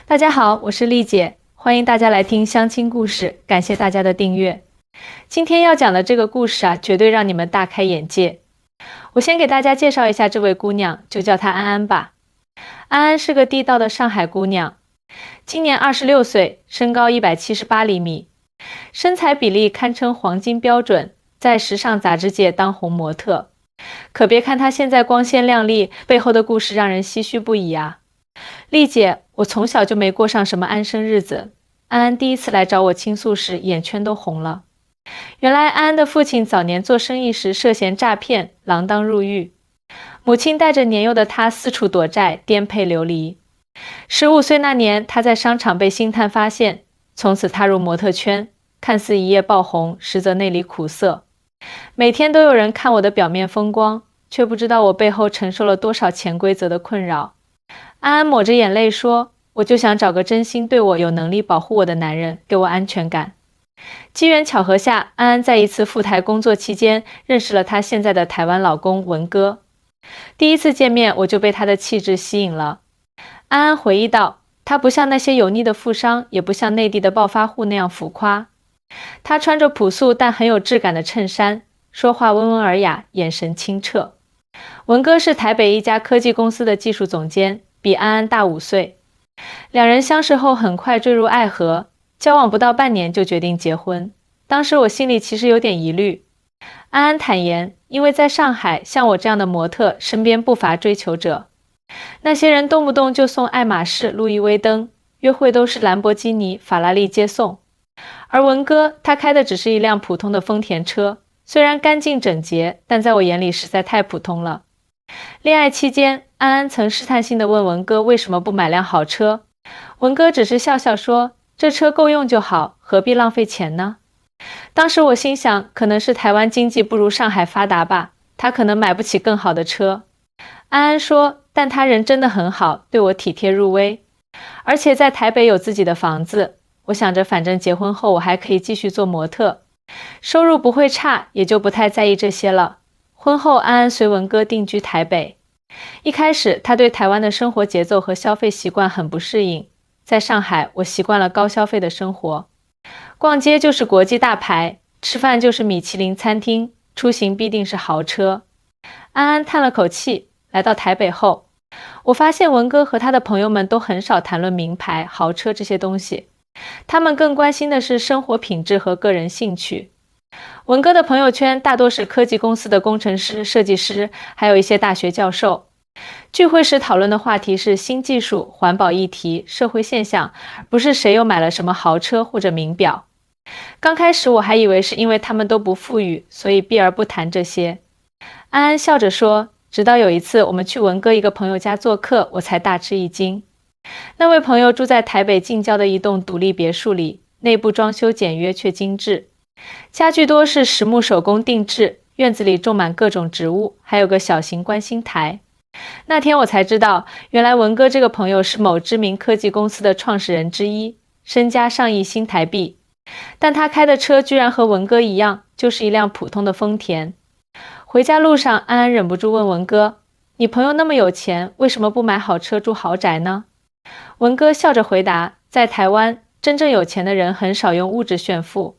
大家好，我是丽姐，欢迎大家来听相亲故事，感谢大家的订阅。今天要讲的这个故事绝对让你们大开眼界。我先给大家介绍一下这位姑娘，就叫她安安吧。安安是个地道的上海姑娘，今年26岁，身高178厘米，身材比例堪称黄金标准，在时尚杂志界当红模特。可别看她现在光鲜亮丽，背后的故事让人唏嘘不已啊。丽姐，我从小就没过上什么安生日子。安安第一次来找我倾诉时，眼圈都红了。原来安安的父亲早年做生意时涉嫌诈骗，锒铛入狱。母亲带着年幼的她四处躲债，颠沛流离。15岁那年，她在商场被星探发现，从此踏入模特圈，看似一夜爆红，实则内里苦涩。每天都有人看我的表面风光，却不知道我背后承受了多少潜规则的困扰。安安抹着眼泪说，我就想找个真心对我、有能力保护我的男人，给我安全感。机缘巧合下，安安在一次赴台工作期间认识了她现在的台湾老公文哥。第一次见面，我就被他的气质吸引了。安安回忆道，他不像那些油腻的富商，也不像内地的暴发户那样浮夸。他穿着朴素但很有质感的衬衫，说话温文尔雅，眼神清澈。文哥是台北一家科技公司的技术总监，比安安大5岁。两人相识后很快坠入爱河，交往不到半年就决定结婚。当时我心里其实有点疑虑。安安坦言，因为在上海，像我这样的模特身边不乏追求者。那些人动不动就送爱马仕、路易威登，约会都是兰博基尼、法拉利接送。而文哥，他开的只是一辆普通的丰田车，虽然干净整洁，但在我眼里实在太普通了。恋爱期间，安安曾试探性地问文哥为什么不买辆好车，文哥只是笑笑说，这车够用就好，何必浪费钱呢？当时我心想，可能是台湾经济不如上海发达吧，他可能买不起更好的车。安安说，但他人真的很好，对我体贴入微，而且在台北有自己的房子。我想着反正结婚后我还可以继续做模特，收入不会差，也就不太在意这些了。婚后，安安随文哥定居台北。一开始，他对台湾的生活节奏和消费习惯很不适应。在上海，我习惯了高消费的生活，逛街就是国际大牌，吃饭就是米其林餐厅，出行必定是豪车。安安叹了口气，来到台北后，我发现文哥和他的朋友们都很少谈论名牌、豪车这些东西，他们更关心的是生活品质和个人兴趣。文哥的朋友圈大多是科技公司的工程师、设计师，还有一些大学教授。聚会时讨论的话题是新技术、环保议题、社会现象，不是谁又买了什么豪车或者名表。刚开始我还以为是因为他们都不富裕，所以避而不谈这些。安安笑着说，直到有一次我们去文哥一个朋友家做客，我才大吃一惊。那位朋友住在台北近郊的一栋独立别墅里，内部装修简约却精致，家具多是实木手工定制，院子里种满各种植物，还有个小型观星台。那天我才知道，原来文哥这个朋友是某知名科技公司的创始人之一，身家上亿新台币。但他开的车居然和文哥一样，就是一辆普通的丰田。回家路上，安安忍不住问文哥，你朋友那么有钱，为什么不买好车住豪宅呢？文哥笑着回答，在台湾，真正有钱的人很少用物质炫富。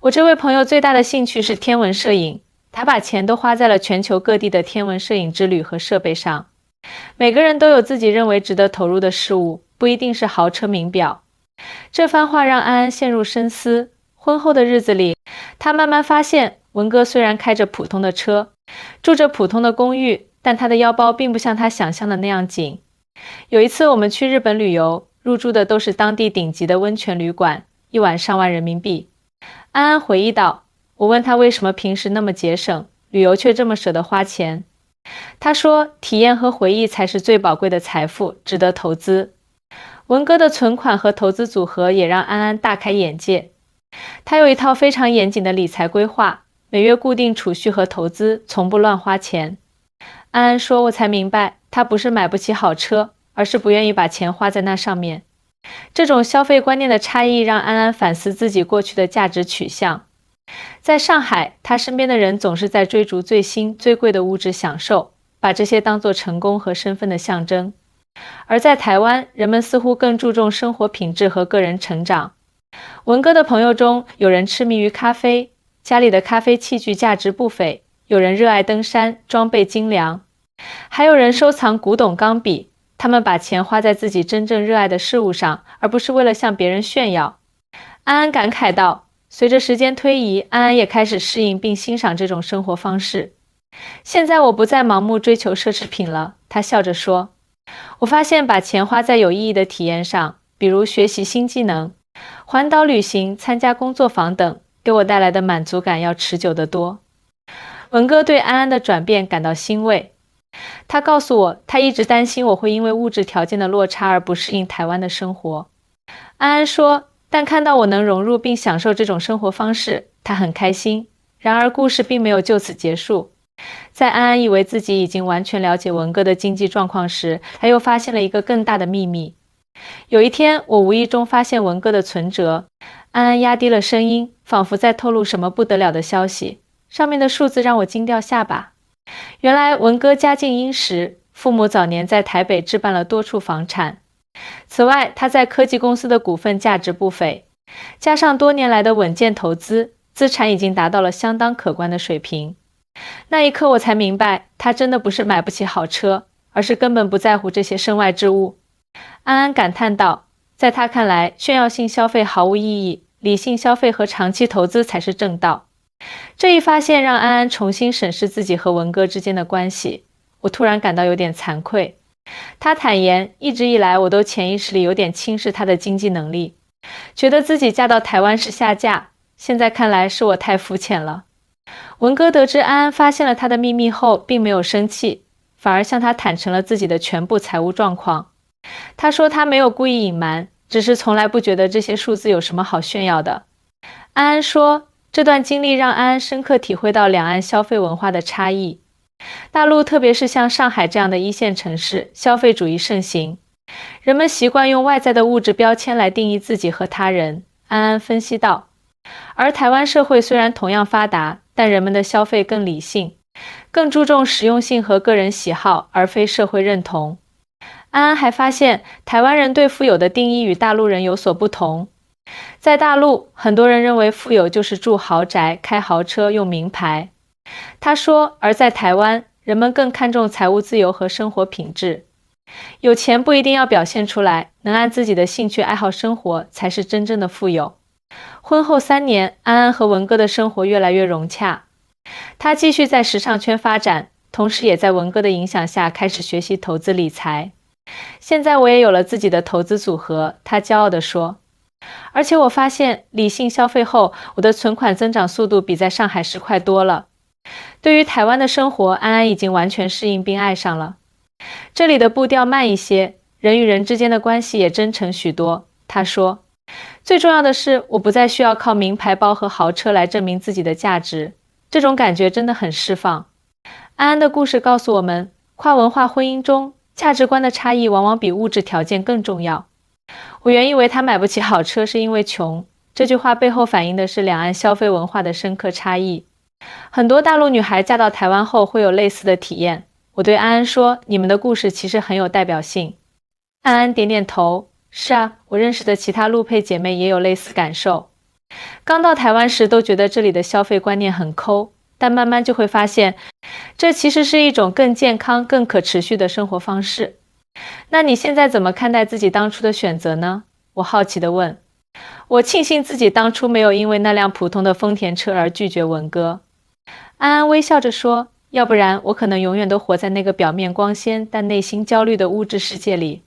我这位朋友最大的兴趣是天文摄影，他把钱都花在了全球各地的天文摄影之旅和设备上。每个人都有自己认为值得投入的事物，不一定是豪车名表。这番话让安安陷入深思。婚后的日子里，他慢慢发现，文哥虽然开着普通的车，住着普通的公寓，但他的腰包并不像他想象的那样紧。有一次我们去日本旅游，入住的都是当地顶级的温泉旅馆，一晚上万人民币。安安回忆道，我问他为什么平时那么节省，旅游却这么舍得花钱。他说，体验和回忆才是最宝贵的财富，值得投资。文哥的存款和投资组合也让安安大开眼界。他有一套非常严谨的理财规划，每月固定储蓄和投资，从不乱花钱。安安说，我才明白，他不是买不起好车，而是不愿意把钱花在那上面。这种消费观念的差异让安安反思自己过去的价值取向。在上海，他身边的人总是在追逐最新最贵的物质享受，把这些当作成功和身份的象征。而在台湾，人们似乎更注重生活品质和个人成长。文哥的朋友中，有人痴迷于咖啡，家里的咖啡器具价值不菲；有人热爱登山，装备精良；还有人收藏古董钢笔。他们把钱花在自己真正热爱的事物上，而不是为了向别人炫耀。安安感慨道，随着时间推移，安安也开始适应并欣赏这种生活方式。现在我不再盲目追求奢侈品了，他笑着说。我发现把钱花在有意义的体验上，比如学习新技能、环岛旅行、参加工作坊等，给我带来的满足感要持久得多。文哥对安安的转变感到欣慰。他告诉我，他一直担心我会因为物质条件的落差而不适应台湾的生活。安安说，但看到我能融入并享受这种生活方式，他很开心。然而故事并没有就此结束。在安安以为自己已经完全了解文哥的经济状况时，他又发现了一个更大的秘密。有一天，我无意中发现文哥的存折，安安压低了声音，仿佛在透露什么不得了的消息。上面的数字让我惊掉下巴。原来文哥家境殷实，父母早年在台北置办了多处房产。此外，他在科技公司的股份价值不菲，加上多年来的稳健投资，资产已经达到了相当可观的水平。那一刻我才明白，他真的不是买不起好车，而是根本不在乎这些身外之物。安安感叹道，在他看来，炫耀性消费毫无意义，理性消费和长期投资才是正道。这一发现让安安重新审视自己和文哥之间的关系，我突然感到有点惭愧。他坦言，一直以来我都潜意识里有点轻视他的经济能力，觉得自己嫁到台湾是下嫁，现在看来是我太肤浅了。文哥得知安安发现了他的秘密后，并没有生气，反而向他坦诚了自己的全部财务状况。他说他没有故意隐瞒，只是从来不觉得这些数字有什么好炫耀的。安安说，这段经历让安安深刻体会到两岸消费文化的差异。大陆特别是像上海这样的一线城市，消费主义盛行，人们习惯用外在的物质标签来定义自己和他人。安安分析道，而台湾社会虽然同样发达，但人们的消费更理性，更注重实用性和个人喜好，而非社会认同。安安还发现，台湾人对富有的定义与大陆人有所不同。在大陆，很多人认为富有就是住豪宅、开豪车、用名牌。他说，而在台湾，人们更看重财务自由和生活品质。有钱不一定要表现出来，能按自己的兴趣爱好生活，才是真正的富有。婚后3年，安安和文哥的生活越来越融洽。他继续在时尚圈发展，同时也在文哥的影响下开始学习投资理财。现在我也有了自己的投资组合，他骄傲地说。而且我发现，理性消费后，我的存款增长速度比在上海时快多了。对于台湾的生活，安安已经完全适应并爱上了。这里的步调慢一些，人与人之间的关系也真诚许多。他说，最重要的是，我不再需要靠名牌包和豪车来证明自己的价值，这种感觉真的很释放。安安的故事告诉我们，跨文化婚姻中，价值观的差异往往比物质条件更重要。我原以为他买不起好车是因为穷，这句话背后反映的是两岸消费文化的深刻差异。很多大陆女孩嫁到台湾后会有类似的体验。我对安安说，你们的故事其实很有代表性。安安点点头，是啊，我认识的其他陆配姐妹也有类似感受。刚到台湾时都觉得这里的消费观念很抠，但慢慢就会发现，这其实是一种更健康、更可持续的生活方式。那你现在怎么看待自己当初的选择呢？我好奇地问。我庆幸自己当初没有因为那辆普通的丰田车而拒绝文哥。安安微笑着说，要不然我可能永远都活在那个表面光鲜但内心焦虑的物质世界里。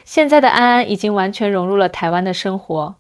现在的安安已经完全融入了台湾的生活。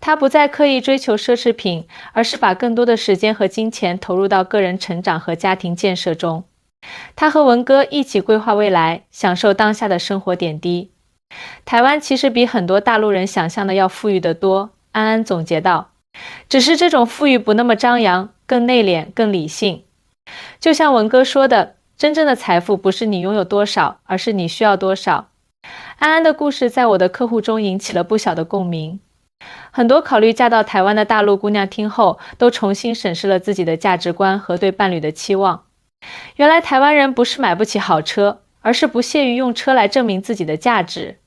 他不再刻意追求奢侈品，而是把更多的时间和金钱投入到个人成长和家庭建设中。他和文哥一起规划未来，享受当下的生活点滴。台湾其实比很多大陆人想象的要富裕得多，安安总结道。只是这种富裕不那么张扬，更内敛，更理性。就像文哥说的，真正的财富不是你拥有多少，而是你需要多少。安安的故事在我的客户中引起了不小的共鸣。很多考虑嫁到台湾的大陆姑娘听后，都重新审视了自己的价值观和对伴侣的期望。原来台湾人不是买不起好车，而是不屑于用车来证明自己的价值。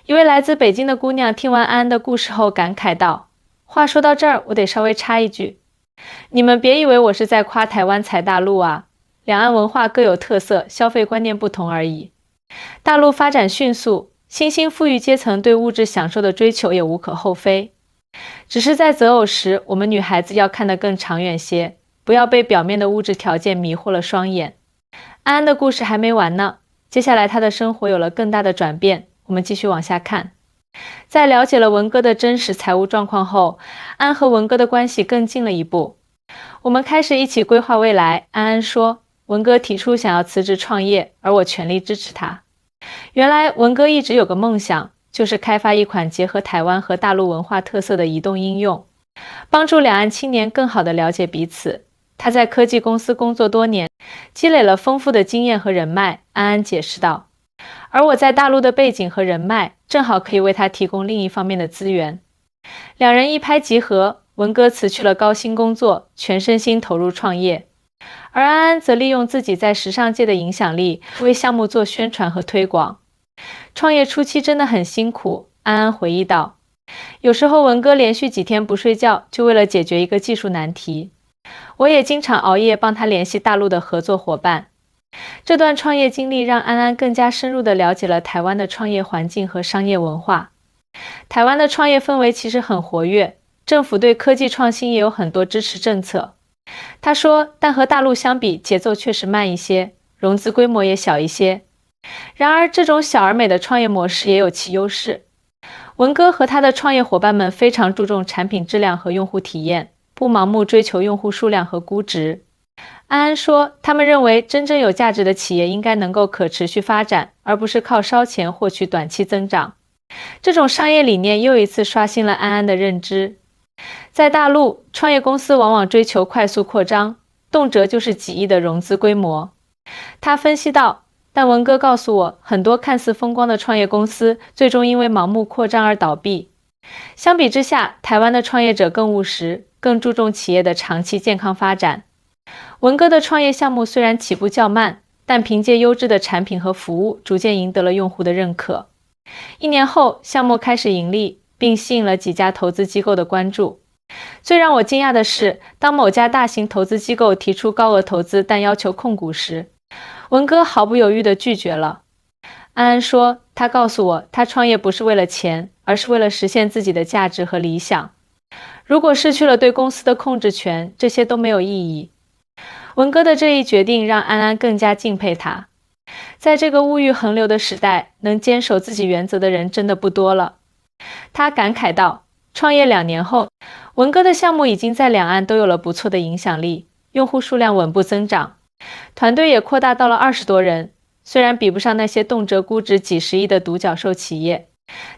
一位来自北京的姑娘听完安安的故事后感慨道：话说到这儿，我得稍微插一句，你们别以为我是在夸台湾踩大陆啊，两岸文化各有特色，消费观念不同而已。大陆发展迅速，新兴富裕阶层对物质享受的追求也无可厚非。只是在择偶时，我们女孩子要看得更长远些，不要被表面的物质条件迷惑了双眼。安安的故事还没完呢，接下来她的生活有了更大的转变，我们继续往下看。在了解了文哥的真实财务状况后，安和文哥的关系更近了一步。我们开始一起规划未来。安安说，文哥提出想要辞职创业，而我全力支持他。原来文哥一直有个梦想，就是开发一款结合台湾和大陆文化特色的移动应用，帮助两岸青年更好地了解彼此。他在科技公司工作多年，积累了丰富的经验和人脉，安安解释道。而我在大陆的背景和人脉，正好可以为他提供另一方面的资源。两人一拍即合，文哥辞去了高薪工作，全身心投入创业，而安安则利用自己在时尚界的影响力，为项目做宣传和推广。创业初期真的很辛苦，安安回忆道，有时候文哥连续几天不睡觉，就为了解决一个技术难题。我也经常熬夜帮他联系大陆的合作伙伴。这段创业经历让安安更加深入地了解了台湾的创业环境和商业文化。台湾的创业氛围其实很活跃，政府对科技创新也有很多支持政策。他说，但和大陆相比，节奏确实慢一些，融资规模也小一些。然而，这种小而美的创业模式也有其优势。文哥和他的创业伙伴们非常注重产品质量和用户体验，不盲目追求用户数量和估值。安安说，他们认为真正有价值的企业应该能够可持续发展，而不是靠烧钱获取短期增长。这种商业理念又一次刷新了安安的认知。在大陆，创业公司往往追求快速扩张，动辄就是几亿的融资规模。他分析道，但文哥告诉我，很多看似风光的创业公司，最终因为盲目扩张而倒闭。相比之下，台湾的创业者更务实，更注重企业的长期健康发展。文哥的创业项目虽然起步较慢，但凭借优质的产品和服务，逐渐赢得了用户的认可。1年后，项目开始盈利，并吸引了几家投资机构的关注。最让我惊讶的是，当某家大型投资机构提出高额投资但要求控股时，文哥毫不犹豫地拒绝了。安安说，他告诉我，他创业不是为了钱，而是为了实现自己的价值和理想。如果失去了对公司的控制权，这些都没有意义。文哥的这一决定让安安更加敬佩他。在这个物欲横流的时代，能坚守自己原则的人真的不多了。他感慨道，创业2年后，文哥的项目已经在两岸都有了不错的影响力，用户数量稳步增长，团队也扩大到了20多人。虽然比不上那些动辄估值几十亿的独角兽企业，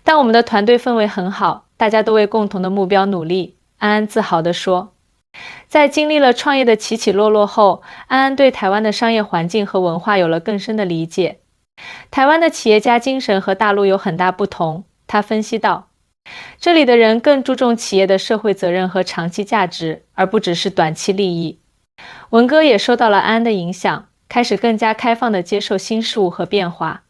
但我们的团队氛围很好，大家都为共同的目标努力，安安自豪地说。在经历了创业的起起落落后，安安对台湾的商业环境和文化有了更深的理解。台湾的企业家精神和大陆有很大不同，他分析道，这里的人更注重企业的社会责任和长期价值，而不只是短期利益。文哥也受到了安安的影响，开始更加开放地接受新事物和变化。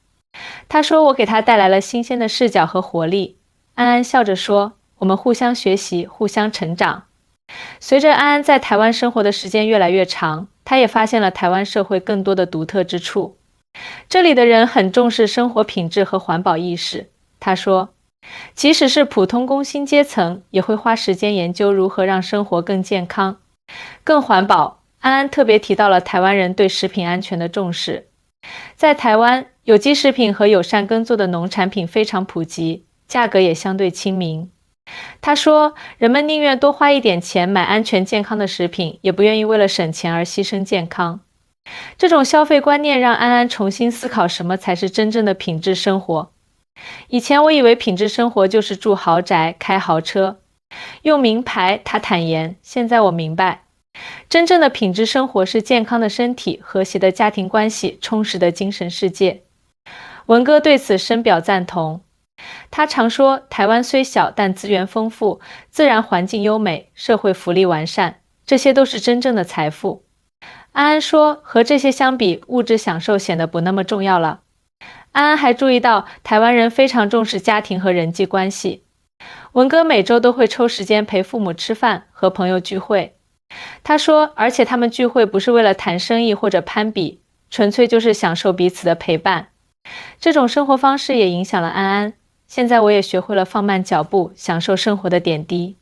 他说，我给他带来了新鲜的视角和活力。安安笑着说，我们互相学习，互相成长。随着安安在台湾生活的时间越来越长，他也发现了台湾社会更多的独特之处。这里的人很重视生活品质和环保意识。他说，即使是普通工薪阶层，也会花时间研究如何让生活更健康、更环保。安安特别提到了台湾人对食品安全的重视。在台湾，有机食品和友善耕作的农产品非常普及，价格也相对亲民。他说，人们宁愿多花一点钱买安全健康的食品，也不愿意为了省钱而牺牲健康。这种消费观念让安安重新思考什么才是真正的品质生活。以前我以为品质生活就是住豪宅、开豪车、用名牌，他坦言，现在我明白，真正的品质生活是健康的身体、和谐的家庭关系、充实的精神世界。文哥对此深表赞同。他常说，台湾虽小，但资源丰富，自然环境优美，社会福利完善，这些都是真正的财富。安安说，和这些相比，物质享受显得不那么重要了。安安还注意到，台湾人非常重视家庭和人际关系。文哥每周都会抽时间陪父母吃饭，和朋友聚会。他说，而且他们聚会不是为了谈生意或者攀比，纯粹就是享受彼此的陪伴。这种生活方式也影响了安安。现在我也学会了放慢脚步，享受生活的点滴。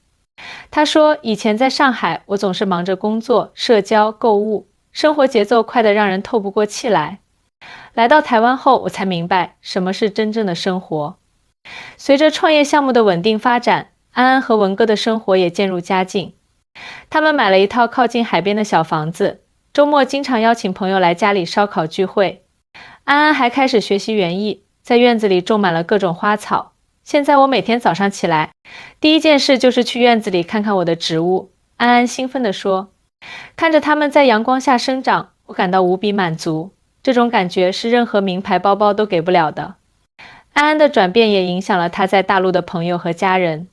他说，以前在上海，我总是忙着工作、社交、购物，生活节奏快得让人透不过气来。来到台湾后，我才明白什么是真正的生活。随着创业项目的稳定发展，安安和文哥的生活也渐入佳境。他们买了一套靠近海边的小房子，周末经常邀请朋友来家里烧烤聚会。安安还开始学习园艺，在院子里种满了各种花草。现在我每天早上起来，第一件事就是去院子里看看我的植物。安安兴奋地说，看着它们在阳光下生长，我感到无比满足。这种感觉是任何名牌包包都给不了的。安安的转变也影响了他在大陆的朋友和家人。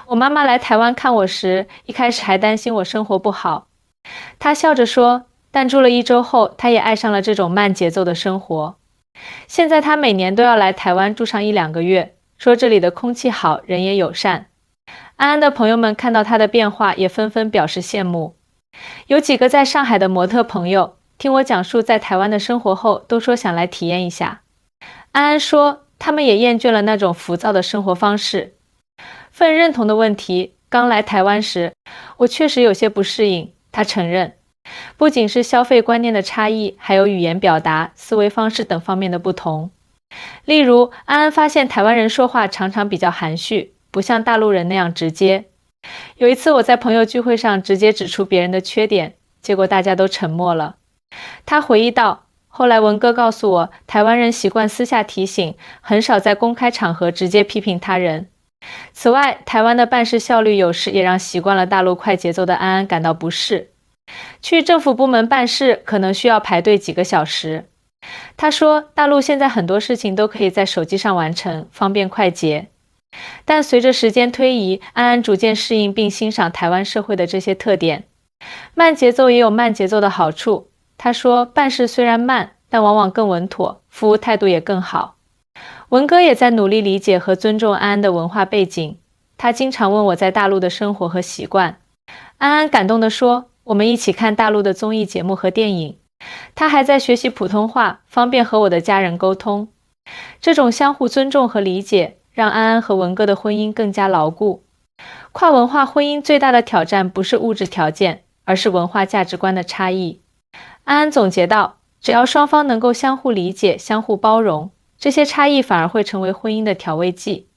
我妈妈来台湾看我时，一开始还担心我生活不好。她笑着说，但住了1周后，她也爱上了这种慢节奏的生活。现在她每年都要来台湾住上1-2个月，说这里的空气好，人也友善。安安的朋友们看到她的变化，也纷纷表示羡慕。有几个在上海的模特朋友，听我讲述在台湾的生活后，都说想来体验一下。安安说，他们也厌倦了那种浮躁的生活方式。份认同的问题，刚来台湾时，我确实有些不适应，他承认。不仅是消费观念的差异，还有语言表达、思维方式等方面的不同。例如，安安发现台湾人说话常常比较含蓄，不像大陆人那样直接。有一次我在朋友聚会上直接指出别人的缺点，结果大家都沉默了。他回忆道，后来文哥告诉我，台湾人习惯私下提醒，很少在公开场合直接批评他人。此外，台湾的办事效率有时也让习惯了大陆快节奏的安安感到不适。去政府部门办事可能需要排队几个小时。他说，大陆现在很多事情都可以在手机上完成，方便快捷。但随着时间推移，安安逐渐适应并欣赏台湾社会的这些特点。慢节奏也有慢节奏的好处。他说，办事虽然慢，但往往更稳妥，服务态度也更好。文哥也在努力理解和尊重安安的文化背景。他经常问我在大陆的生活和习惯。安安感动地说，我们一起看大陆的综艺节目和电影。他还在学习普通话，方便和我的家人沟通。这种相互尊重和理解，让安安和文哥的婚姻更加牢固。跨文化婚姻最大的挑战不是物质条件，而是文化价值观的差异。安安总结道，只要双方能够相互理解、相互包容，这些差异反而会成为婚姻的调味剂。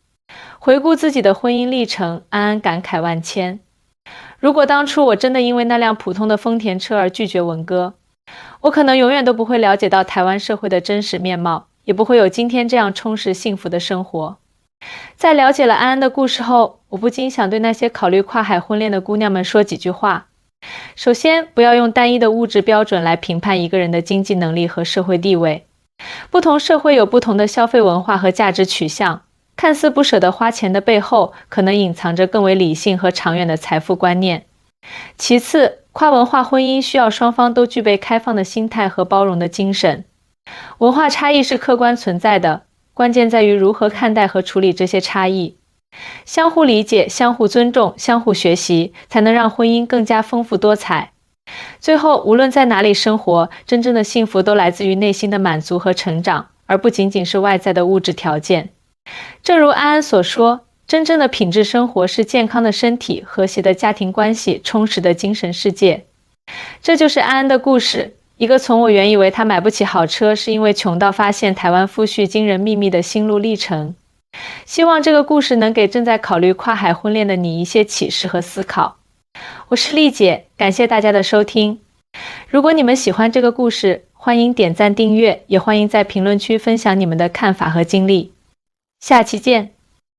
回顾自己的婚姻历程，安安感慨万千。如果当初我真的因为那辆普通的丰田车而拒绝文哥，我可能永远都不会了解到台湾社会的真实面貌，也不会有今天这样充实幸福的生活。在了解了安安的故事后，我不禁想对那些考虑跨海婚恋的姑娘们说几句话。首先，不要用单一的物质标准来评判一个人的经济能力和社会地位。不同社会有不同的消费文化和价值取向，看似不舍得花钱的背后，可能隐藏着更为理性和长远的财富观念。其次，跨文化婚姻需要双方都具备开放的心态和包容的精神。文化差异是客观存在的，关键在于如何看待和处理这些差异。相互理解、相互尊重、相互学习，才能让婚姻更加丰富多彩。最后，无论在哪里生活，真正的幸福都来自于内心的满足和成长，而不仅仅是外在的物质条件。正如安安所说，真正的品质生活是健康的身体、和谐的家庭关系、充实的精神世界。这就是安安的故事，一个从我原以为他买不起好车是因为穷到发现台湾夫婿惊人秘密的心路历程。希望这个故事能给正在考虑跨海婚恋的你一些启示和思考。我是丽姐，感谢大家的收听。如果你们喜欢这个故事，欢迎点赞订阅，也欢迎在评论区分享你们的看法和经历。下期见。